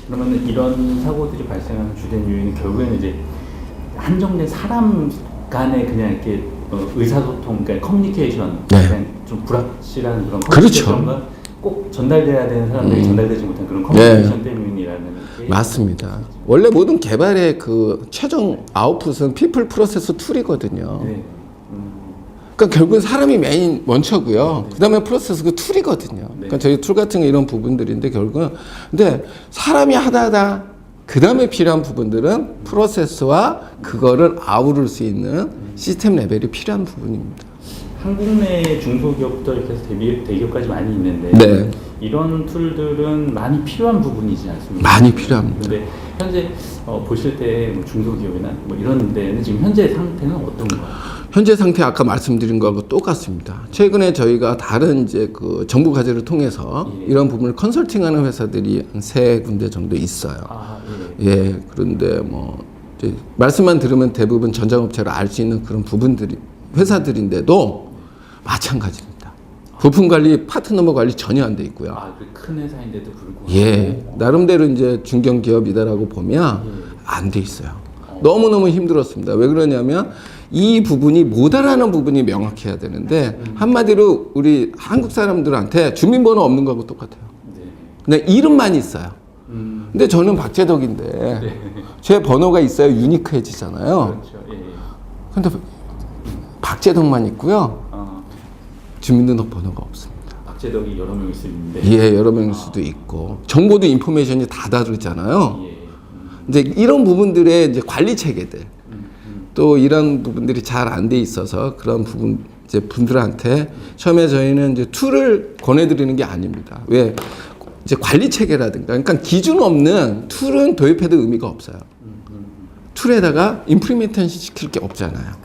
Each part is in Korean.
그러면 이런 사고들이 발생하는 주된 요인은 결국에는 이제 한정된 사람 간의 그냥 이렇게 의사소통, 그러니까 커뮤니케이션, 네. 좀 불확실한 그런 그렇죠. 커뮤니케이션과 꼭 전달돼야 되는 사람들이 전달되지 못한 그런 커뮤니케이션 때문이라는 게 맞습니다. 원래 모든 개발의 그 최종 아웃풋은 피플 프로세스 툴이거든요. 네. 그러니까 결국은 사람이 메인 원처고요. 그 다음에 프로세스 그 툴이거든요. 그러니까 저희 툴 같은 게 이런 부분들인데 결국은 근데 사람이 하다 그 다음에 필요한 부분들은 프로세스와 그거를 아우를 수 있는 시스템 레벨이 필요한 부분입니다. 한국 내 중소기업부터 이렇게 해서 대기업까지 많이 있는데 네. 이런 툴들은 많이 필요한 부분이지 않습니까? 많이 필요합니다. 근데 현재 보실 때 뭐 중소기업이나 뭐 이런 데는 지금 현재 상태는 어떤가요? 현재 상태 아까 말씀드린 거하고 똑같습니다. 최근에 저희가 다른 이제 그 정부 과제를 통해서 이런 부분을 컨설팅하는 회사들이 한 3군데 정도 있어요. 예. 그런데 뭐 이제 말씀만 들으면 대부분 전자업체로 알 수 있는 그런 부분들이 회사들인데도 마찬가지입니다. 부품 관리, 파트 넘버 관리 전혀 안 돼 있고요. 그 큰 회사인데도 불구하고. 예. 나름대로 이제 중견기업이다라고 보면 안 돼 있어요. 너무너무 힘들었습니다. 왜 그러냐면 이 부분이 못 알아는 부분이 명확해야 되는데 한마디로 우리 한국 사람들한테 주민번호 없는 거하고 똑같아요. 그냥 이름만 있어요. 근데 저는 박재덕인데 제 번호가 있어야 유니크해지잖아요. 그렇죠. 근데 박재덕만 있고요. 주민등록번호가 없습니다. 박재덕이 여러 명 있을 텐데. 예, 여러 명일 수도 있고 정보도 인포메이션이 다 다르잖아요. 이제 이런 부분들의 이제 관리 체계들 또 이런 부분들이 잘 안 돼 있어서 그런 부분 이제 분들한테 처음에 저희는 이제 툴을 권해드리는 게 아닙니다. 왜 이제 관리 체계라든가 그러니까 기준 없는 툴은 도입해도 의미가 없어요. 툴에다가 임플리멘테이션 시킬 게 없잖아요.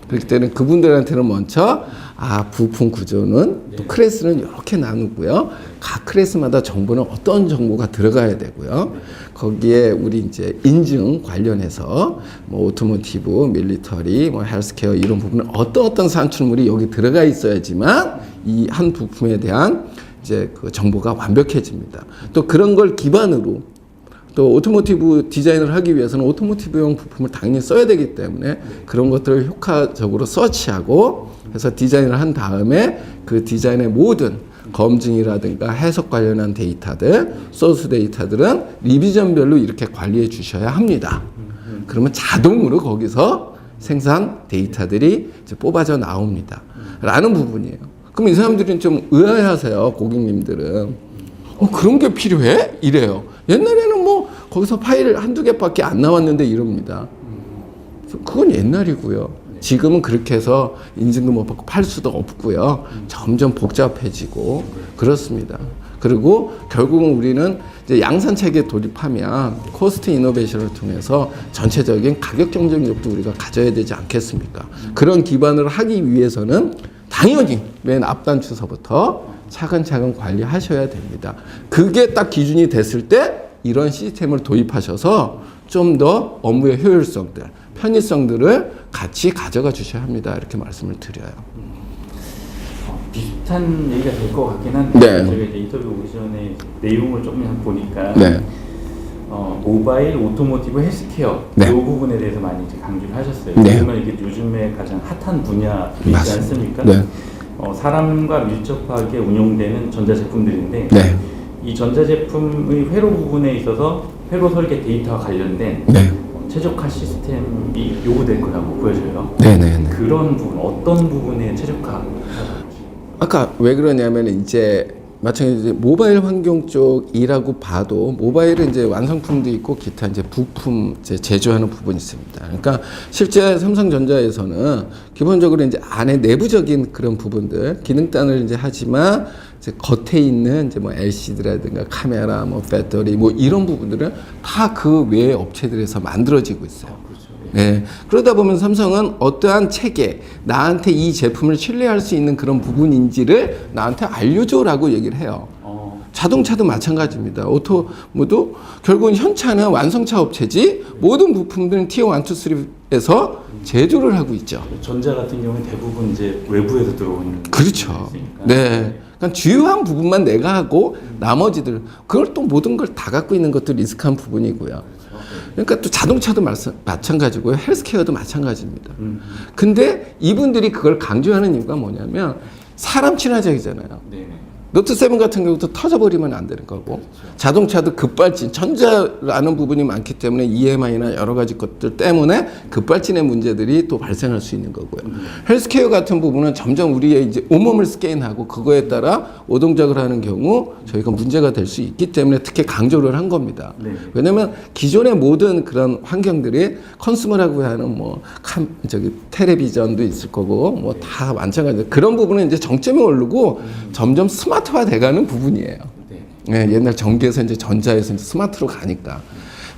그렇기 때문에 그분들한테는 먼저 부품 구조는 또 클래스는 이렇게 나누고요. 각 클래스마다 정보는 어떤 정보가 들어가야 되고요. 거기에 우리 이제 인증 관련해서 뭐 오토모티브, 밀리터리, 뭐 헬스케어 이런 부분은 어떤 산출물이 여기 들어가 있어야지만 이 한 부품에 대한 이제 그 정보가 완벽해집니다. 또 그런 걸 기반으로 또 오토모티브 디자인을 하기 위해서는 오토모티브용 부품을 당연히 써야 되기 때문에 그런 것들을 효과적으로 서치하고 해서 디자인을 한 다음에 그 디자인의 모든 검증이라든가 해석 관련한 데이터들, 소스 데이터들은 리비전별로 이렇게 관리해 주셔야 합니다. 그러면 자동으로 거기서 생산 데이터들이 이제 뽑아져 나옵니다. 라는 부분이에요. 그럼 이 사람들은 좀 의아해하세요. 고객님들은. 그런 게 필요해? 이래요. 옛날에는 뭐 거기서 파일 한두 개밖에 안 나왔는데 이럽니다. 그건 옛날이고요. 지금은 그렇게 해서 인증도 못 받고 팔 수도 없고요. 점점 복잡해지고 그렇습니다. 그리고 결국은 우리는 이제 양산 체계에 돌입하면 코스트 이노베이션을 통해서 전체적인 가격 경쟁력도 우리가 가져야 되지 않겠습니까? 그런 기반을 하기 위해서는 당연히 맨 앞단추서부터 차근차근 관리하셔야 됩니다. 그게 딱 기준이 됐을 때 이런 시스템을 도입하셔서 좀 더 업무의 효율성들, 편의성들을 같이 가져가 주셔야 합니다. 이렇게 말씀을 드려요. 비슷한 얘기가 될 것 같긴 한데 저희가 이제 인터뷰 오기 전에 내용을 조금 보니까 모바일, 오토모티브, 헬스케어 이 부분에 대해서 많이 이제 강조를 하셨어요. 그러면 이게 요즘에 가장 핫한 분야이지 않습니까? 사람과 밀접하게 운용되는 전자제품들인데 이 전자제품의 회로 부분에 있어서 회로 설계 데이터와 관련된 최적화 시스템이 요구될 거라고 보여져요. 그런 부분, 어떤 부분에 최적화? 아까 왜 그러냐면 이제 마찬가지로 모바일 환경 쪽이라고 봐도 모바일은 이제 완성품도 있고 기타 이제 부품 이제 제조하는 부분이 있습니다. 그러니까 실제 삼성전자에서는 기본적으로 이제 안에 내부적인 그런 부분들 기능단을 이제 하지만 이제 겉에 있는 이제 뭐 LCD라든가 카메라, 뭐 배터리, 뭐 이런 부분들은 다 그 외의 업체들에서 만들어지고 있어요. 네. 그러다 보면 삼성은 어떠한 체계, 나한테 이 제품을 신뢰할 수 있는 그런 부분인지를 나한테 알려줘라고 얘기를 해요. 자동차도 마찬가지입니다. 오토모도 결국은 현차는 완성차 업체지 모든 부품들은 티어 1, 2, 3에서 제조를 하고 있죠. 전자 같은 경우는 대부분 이제 외부에서 들어오는. 그렇죠. 네. 그러니까 주요한 부분만 내가 하고 나머지들 그걸 또 모든 걸 다 갖고 있는 것도 리스크한 부분이고요. 그러니까 또 자동차도 마찬가지고요. 헬스케어도 마찬가지입니다. 근데 이분들이 그걸 강조하는 이유가 뭐냐면 사람 친화적이잖아요. 네네. 노트7 같은 경우도 터져버리면 안 되는 거고 자동차도 급발진, 전자라는 부분이 많기 때문에 EMI나 여러 가지 것들 때문에 급발진의 문제들이 또 발생할 수 있는 거고요. 헬스케어 같은 부분은 점점 우리의 이제 온몸을 스캔하고 그거에 따라 오동작을 하는 경우 저희가 문제가 될 수 있기 때문에 특히 강조를 한 겁니다. 네. 왜냐면 기존의 모든 그런 환경들이 컨슈머라고 하는 텔레비전도 있을 거고 뭐 다 마찬가지로 그런 부분은 이제 정점이 오르고 점점 스마트화 돼가는 부분이에요. 네, 옛날 전기에서 이제 전자에서 이제 스마트로 가니까.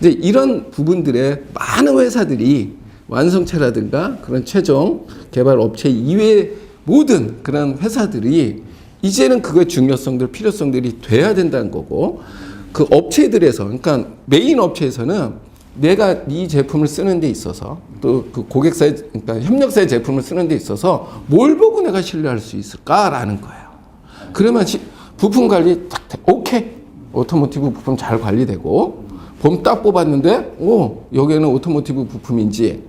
이제 이런 부분들에 많은 회사들이 완성차라든가 그런 최종 개발 업체 이외의 모든 그런 회사들이 이제는 그거의 중요성들, 필요성들이 돼야 된다는 거고 그 업체들에서 그러니까 메인 업체에서는 내가 이 제품을 쓰는 데 있어서 또 그 고객사의 그러니까 협력사의 제품을 쓰는 데 있어서 뭘 보고 내가 신뢰할 수 있을까라는 거예요. 그러면 부품 관리 딱 오케이. 오토모티브 부품 잘 관리되고 봄 딱 뽑았는데 여기에는 오토모티브 부품인지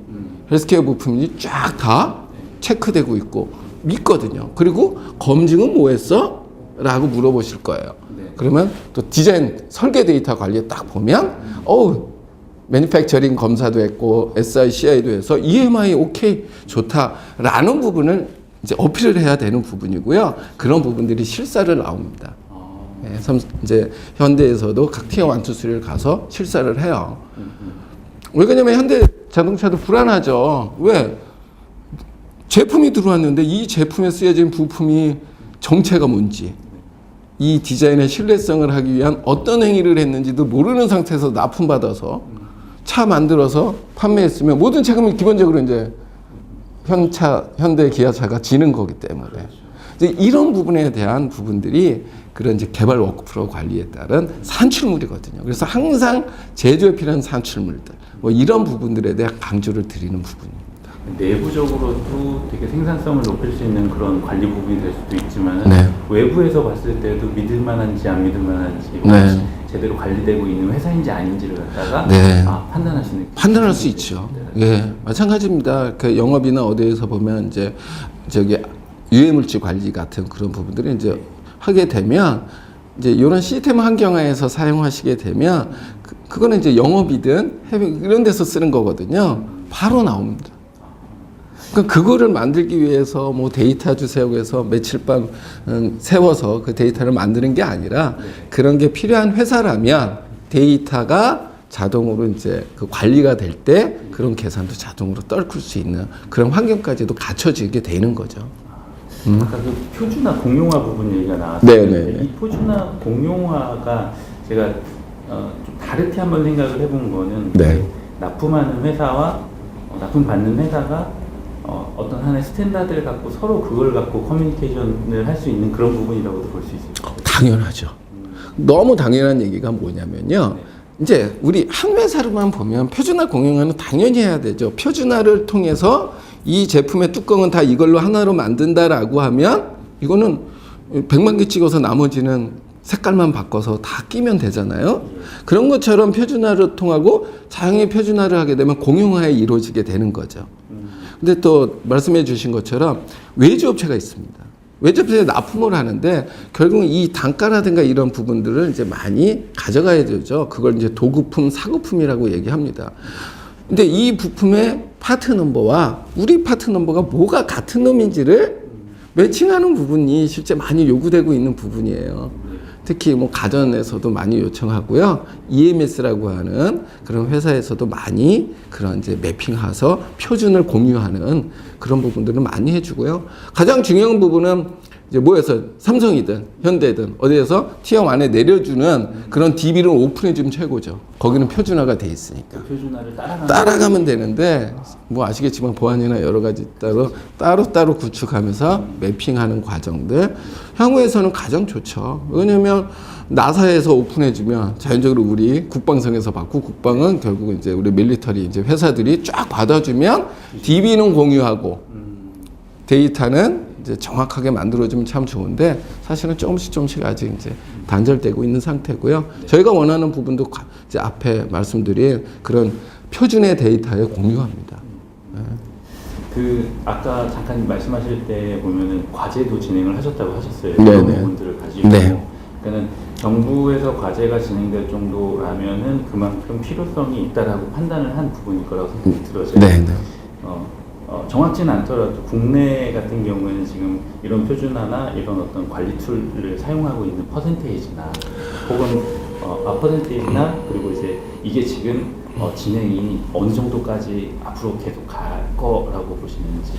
헬스케어 부품인지 쫙 다 체크되고 있고 믿거든요. 그리고 검증은 뭐 했어? 라고 물어보실 거예요. 그러면 또 디자인 설계 데이터 관리에 딱 보면 매니팩처링 검사도 했고 SI, CI도 해서 EMI 오케이 좋다라는 부분을 이제 어필을 해야 되는 부분이고요. 그런 부분들이 실사를 나옵니다. 네, 이제 현대에서도 각 티어 1, 2, 3를 가서 실사를 해요. 왜 그러냐면 현대 자동차도 불안하죠. 왜? 제품이 들어왔는데 이 제품에 쓰여진 부품이 정체가 뭔지 이 디자인의 신뢰성을 하기 위한 어떤 행위를 했는지도 모르는 상태에서 납품받아서 차 만들어서 판매했으면 모든 책임을 기본적으로 이제 현대 기아차가 지는 거기 때문에 이제 이런 부분에 대한 부분들이 그런 이제 개발 워크프로 관리에 따른 산출물이거든요. 그래서 항상 제조에 필요한 산출물들 뭐 이런 부분들에 대한 강조를 드리는 부분입니다. 내부적으로도 되게 생산성을 높일 수 있는 그런 관리 부분이 될 수도 있지만 네. 외부에서 봤을 때도 믿을 만한지 안 믿을 만한지 네. 제대로 관리되고 있는 회사인지 아닌지를 갖다가 네. 판단할 수 있죠. 예, 마찬가지입니다. 그 영업이나 어디에서 보면 이제 유해물질 관리 같은 그런 부분들을 이제 하게 되면 이제 이런 시스템 환경하에서 사용하시게 되면 그거는 이제 영업이든 해외 이런 데서 쓰는 거거든요. 바로 나옵니다. 그러니까 그거를 만들기 위해서 뭐 데이터 주세요 해서 며칠 밤 세워서 그 데이터를 만드는 게 아니라 그런 게 필요한 회사라면 데이터가 자동으로 이제 그 관리가 될 때 그런 계산도 자동으로 떨굴 수 있는 그런 환경까지도 갖춰지게 되는 거죠. 아까 그 표준화 공용화 부분 얘기가 나왔었는데 네네. 이 표준화 공용화가 제가 좀 다르게 한번 생각을 해본 거는 네. 납품하는 회사와 납품 받는 회사가 어떤 하나의 스탠다드를 갖고 서로 그걸 갖고 커뮤니케이션을 할 수 있는 그런 부분이라고도 볼 수 있을까요? 당연하죠. 너무 당연한 얘기가 뭐냐면요. 이제 우리 한 회사로만 보면 표준화 공용화는 당연히 해야 되죠. 표준화를 통해서 이 제품의 뚜껑은 다 이걸로 하나로 만든다라고 하면 이거는 100만 개 찍어서 나머지는 색깔만 바꿔서 다 끼면 되잖아요. 그런 것처럼 표준화를 통하고 자연히 표준화를 하게 되면 공용화에 이루어지게 되는 거죠. 근데 또 말씀해 주신 것처럼 외주업체가 있습니다. 외주업체에 납품을 하는데 결국 이 단가라든가 이런 부분들을 이제 많이 가져가야 되죠. 그걸 이제 도구품, 사구품이라고 얘기합니다. 근데 이 부품의 파트 넘버와 우리 파트 넘버가 뭐가 같은 놈인지를 매칭하는 부분이 실제 많이 요구되고 있는 부분이에요. 특히 뭐 가전에서도 많이 요청하고요. EMS라고 하는 그런 회사에서도 많이 그런 이제 매핑해서 표준을 공유하는 그런 부분들을 많이 해주고요. 가장 중요한 부분은 이제 뭐에서 삼성이든 현대든 어디에서 티어 1에 내려주는 그런 DB를 오픈해주면 최고죠. 거기는 표준화가 돼 있으니까. 그 표준화를 따라가면 되는데 뭐 아시겠지만 보안이나 여러 가지 따로 구축하면서 매핑하는 과정들 향후에서는 가장 좋죠. 왜냐면 나사에서 오픈해주면 자연적으로 우리 국방성에서 받고 국방은 결국 이제 우리 밀리터리 이제 회사들이 쫙 받아주면 DB는 공유하고 데이터는 이제 정확하게 만들어주면 참 좋은데 사실은 조금씩 아직 이제 단절되고 있는 상태고요. 저희가 원하는 부분도 이제 앞에 말씀드린 그런 표준의 데이터에 공유합니다. 네. 그 아까 잠깐 말씀하실 때 보면은 과제도 진행을 하셨다고 하셨어요. 네네. 이런 부분들을 가지고. 네. 그러니까는 정부에서 과제가 진행될 정도라면은 그만큼 필요성이 있다라고 판단을 한 부분일 거라고 생각이 들어져요. 네. 정확지는 않더라도 국내 같은 경우에는 지금 이런 표준화나 이런 어떤 관리 툴을 사용하고 있는 퍼센테이지나 혹은 퍼센테이지나 그리고 이제 이게 지금 진행이 어느 정도까지 앞으로 계속 갈 거라고 보시는지.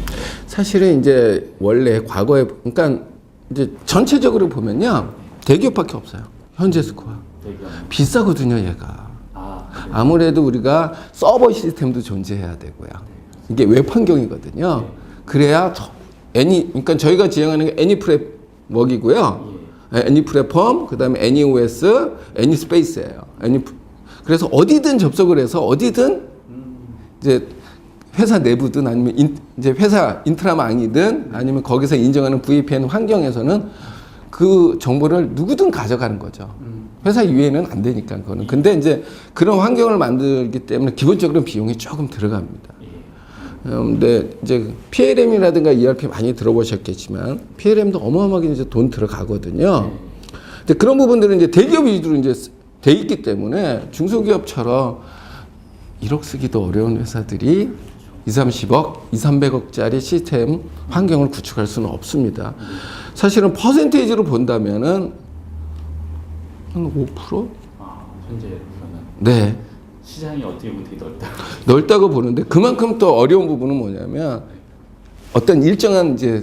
사실은 이제 원래 과거에 그러니까 이제 전체적으로 보면요 대기업밖에 없어요. 현재 스코어 비싸거든요 얘가. 아무래도 우리가 서버 시스템도 존재해야 되고요. 이게 웹 환경이거든요. 그래야 그러니까 저희가 지향하는 게 애니프랩웍이고요. 애니플랫폼, 그다음에 애니OS, 애니스페이스예요. 그래서 어디든 접속을 해서 어디든 이제 회사 내부든 아니면 이제 회사 인트라망이든 아니면 거기서 인정하는 VPN 환경에서는 그 정보를 누구든 가져가는 거죠. 회사 이외에는 안 되니까 그거는. 근데 이제 그런 환경을 만들기 때문에 기본적으로 비용이 조금 들어갑니다. 근데 이제 PLM이라든가 ERP 많이 들어보셨겠지만 PLM도 어마어마하게 이제 돈 들어가거든요. 근데 그런 부분들은 이제 대기업 위주로 이제 돼 있기 때문에 중소기업처럼 1억 쓰기도 어려운 회사들이 200~30억, 200~300억짜리 시스템 환경을 구축할 수는 없습니다. 사실은 퍼센테이지로 본다면은 한 5%? 현재로서는. 네. 시장이 어떻게 보면 되게 넓다고 보는데 그만큼 또 어려운 부분은 뭐냐면 어떤 일정한 이제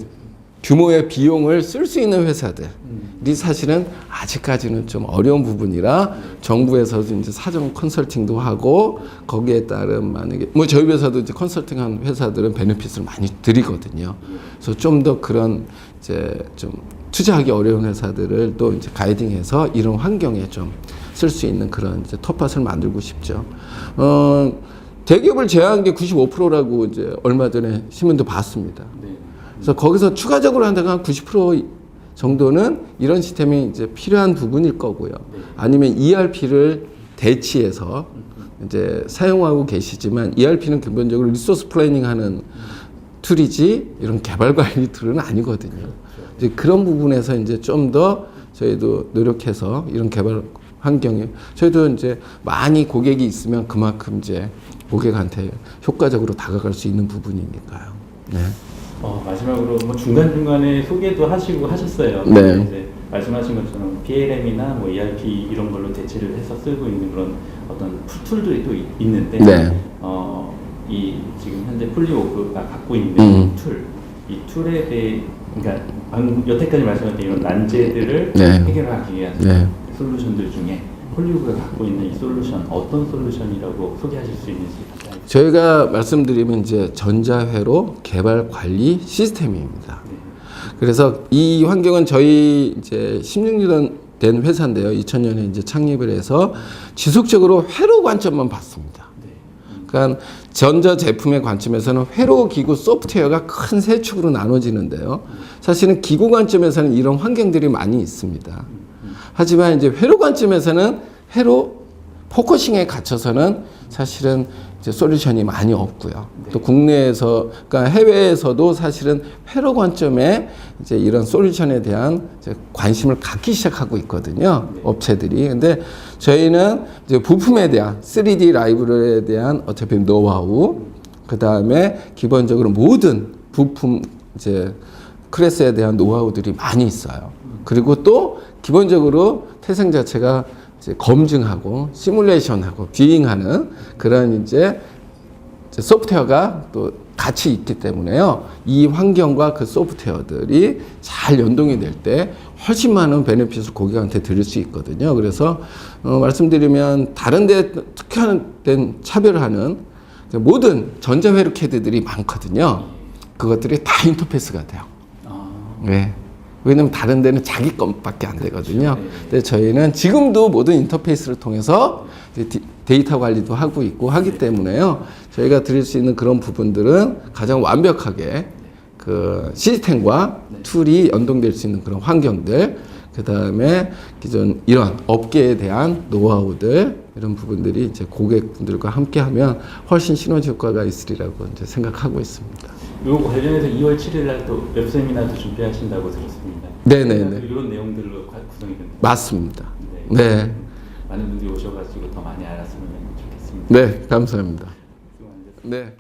규모의 비용을 쓸 수 있는 회사들이 사실은 아직까지는 좀 어려운 부분이라 정부에서도 이제 사정 컨설팅도 하고 거기에 따른 만약에 뭐 저희 회사도 이제 컨설팅한 회사들은 베네핏을 많이 드리거든요. 그래서 좀 더 그런 이제 좀 투자하기 어려운 회사들을 또 이제 가이딩해서 이런 환경에 좀 쓸 수 있는 그런 이제 텃밭을 만들고 싶죠. 대기업을 제외한 게 95%라고 이제 얼마 전에 신문도 봤습니다. 그래서 거기서 추가적으로 한다고 한 90% 정도는 이런 시스템이 이제 필요한 부분일 거고요. 아니면 ERP를 대치해서 이제 사용하고 계시지만 ERP는 기본적으로 리소스 플래닝하는 툴이지 이런 개발 관리 툴은 아니거든요. 이제 그런 부분에서 이제 좀 더 저희도 노력해서 이런 개발 환경에 저희도 이제 많이 고객이 있으면 그만큼 이제 고객한테 효과적으로 다가갈 수 있는 부분이니까요. 네. 마지막으로 뭐 중간중간에 소개도 하시고 하셨어요. 네. 이제 말씀하신 것처럼 PLM이나 뭐 ERP 이런 걸로 대체를 해서 쓰고 있는 그런 어떤 툴들이 또 있는데, 네. 이 지금 현재 폴리오그가 갖고 있는 이 툴에 대해, 그러니까 여태까지 말씀하신 이런 난제들을 해결하기 위한 솔루션들 중에 폴리오그가 갖고 있는 이 솔루션 어떤 솔루션이라고 소개하실 수 있는지. 저희가 말씀드리면 이제 전자회로 개발 관리 시스템입니다. 그래서 이 환경은 저희 이제 16년 된 회사인데요. 2000년에 이제 창립을 해서 지속적으로 회로 관점만 봤습니다. 그러니까 전자 제품의 관점에서는 회로, 기구, 소프트웨어가 큰 세 축으로 나눠지는데요. 사실은 기구 관점에서는 이런 환경들이 많이 있습니다. 하지만 이제 회로 관점에서는 회로 포커싱에 갇혀서는 사실은 이제 솔루션이 많이 없고요. 또 국내에서, 그러니까 해외에서도 사실은 회로 관점에 이제 이런 솔루션에 대한 이제 관심을 갖기 시작하고 있거든요. 업체들이. 근데 저희는 이제 부품에 대한 3D 라이브러리에 대한 어차피 노하우, 그 다음에 기본적으로 모든 부품 이제 클래스에 대한 노하우들이 많이 있어요. 그리고 또 기본적으로 태생 자체가 이제 검증하고 시뮬레이션하고 뷰잉하는 그런 이제 소프트웨어가 또 같이 있기 때문에요. 이 환경과 그 소프트웨어들이 잘 연동이 될 때 훨씬 많은 베네핏을 고객한테 드릴 수 있거든요. 그래서 말씀드리면 다른 데 특화된 차별화는 모든 전자회로 캐드들이 많거든요. 그것들이 다 인터페이스가 돼요. 네. 왜냐면 다른 데는 자기 것밖에 안 되거든요. 근데 저희는 지금도 모든 인터페이스를 통해서 데이터 관리도 하고 있고 하기 때문에요. 저희가 드릴 수 있는 그런 부분들은 가장 완벽하게 그 시스템과 툴이 연동될 수 있는 그런 환경들, 그 다음에 기존 이런 업계에 대한 노하우들, 이런 부분들이 이제 고객분들과 함께 하면 훨씬 시너지 효과가 있으리라고 이제 생각하고 있습니다. 요 관련해서 2월 7일 날 또 웹세미나도 준비하신다고 들었습니다. 네네네. 이런 내용들로 구성이 됩니다. 맞습니다. 네. 많은 분들이 오셔가지고 더 많이 알았으면 좋겠습니다. 네, 감사합니다. 네.